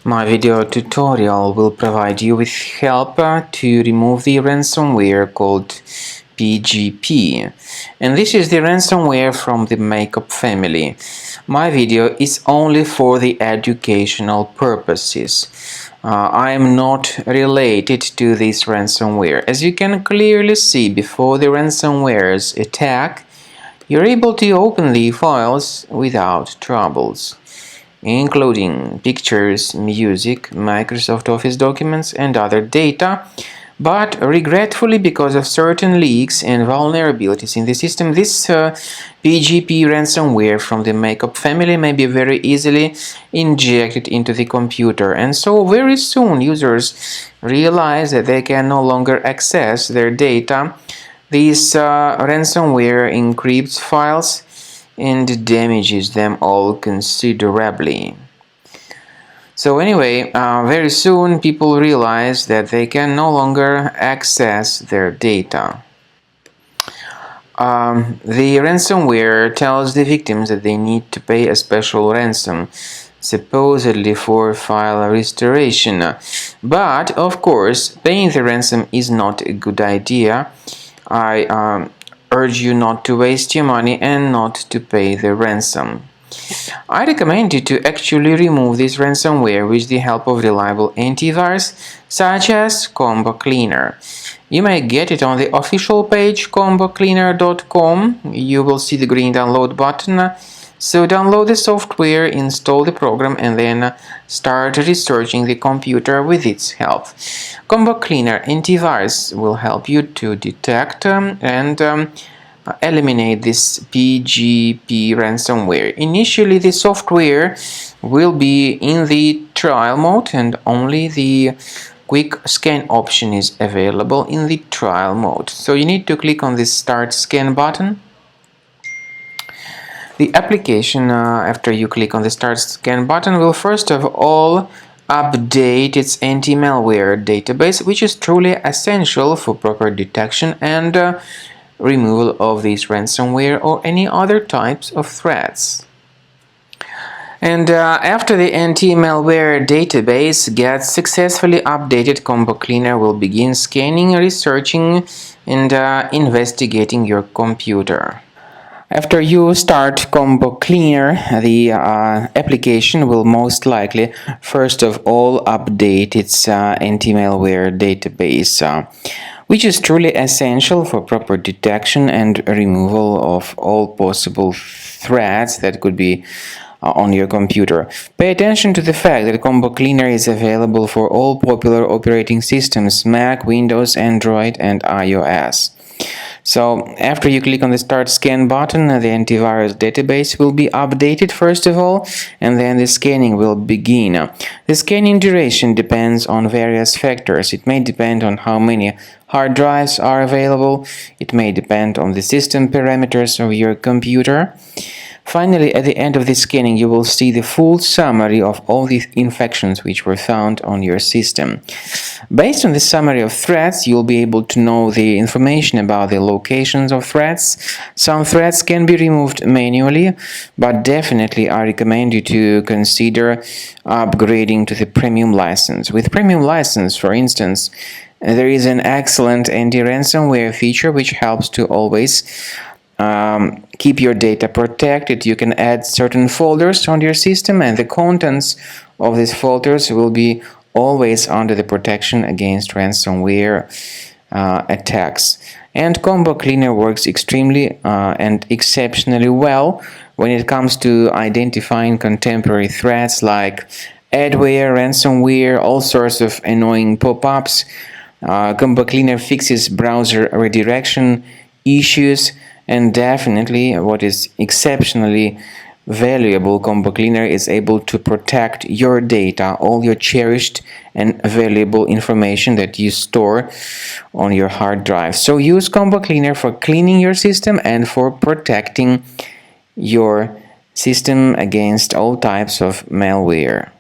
My video tutorial will provide you with help to remove the ransomware called PGP. And this is the ransomware from the Makeup family. My video is only for the educational purposes. I am not related to this ransomware. As you can clearly see, before the ransomware's attack, you're able to open the files without troubles, including pictures, music, Microsoft Office documents, and other data. But regretfully, because of certain leaks and vulnerabilities in the system, this PGP ransomware from the Makeup family may be very easily injected into the computer. And so very soon users realize that they can no longer access their data. This ransomware encrypts files and damages them all considerably. So anyway, very soon people realize that they can no longer access their data. The ransomware tells the victims that they need to pay a special ransom, supposedly for file restoration. But of course, paying the ransom is not a good idea. I urge you not to waste your money and not to pay the ransom. I recommend you to actually remove this ransomware with the help of reliable antivirus such as Combo Cleaner. You may get it on the official page combocleaner.com. You will see the green download button. So download the software, install the program, and then start researching the computer with its help. Combo Cleaner Antivirus will help you to detect and eliminate this PGP ransomware. Initially, the software will be in the trial mode, and only the quick scan option is available in the trial mode. So you need to click on this Start Scan button. The application, after you click on the Start Scan button, will first of all update its anti-malware database, which is truly essential for proper detection and removal of this ransomware or any other types of threats. And after the anti-malware database gets successfully updated, Combo Cleaner will begin scanning, researching, and investigating your computer. After you start Combo Cleaner, the application will most likely first of all update its anti-malware database, which is truly essential for proper detection and removal of all possible threats that could be on your computer. Pay attention to the fact that Combo Cleaner is available for all popular operating systems: Mac, Windows, Android, and iOS. So after you click on the Start Scan button, the antivirus database will be updated first of all, and then the scanning will begin. The scanning duration depends on various factors. It may depend on how many hard drives are available. It may depend on the system parameters of your computer. Finally, at the end of the scanning, you will see the full summary of all the infections which were found on your system. Based on the summary of threats, you'll be able to know the information about the locations of threats. Some threats can be removed manually, but definitely I recommend you to consider upgrading to the premium license. With premium license, for instance, there is an excellent anti-ransomware feature which helps to always keep your data protected. You can add certain folders on your system, and the contents of these folders will be always under the protection against ransomware attacks. And Combo Cleaner works extremely and exceptionally well when it comes to identifying contemporary threats like adware, ransomware, all sorts of annoying pop-ups. Combo Cleaner fixes browser redirection issues. And definitely, what is exceptionally valuable, Combo Cleaner is able to protect your data, all your cherished and valuable information that you store on your hard drive. So use Combo Cleaner for cleaning your system and for protecting your system against all types of malware.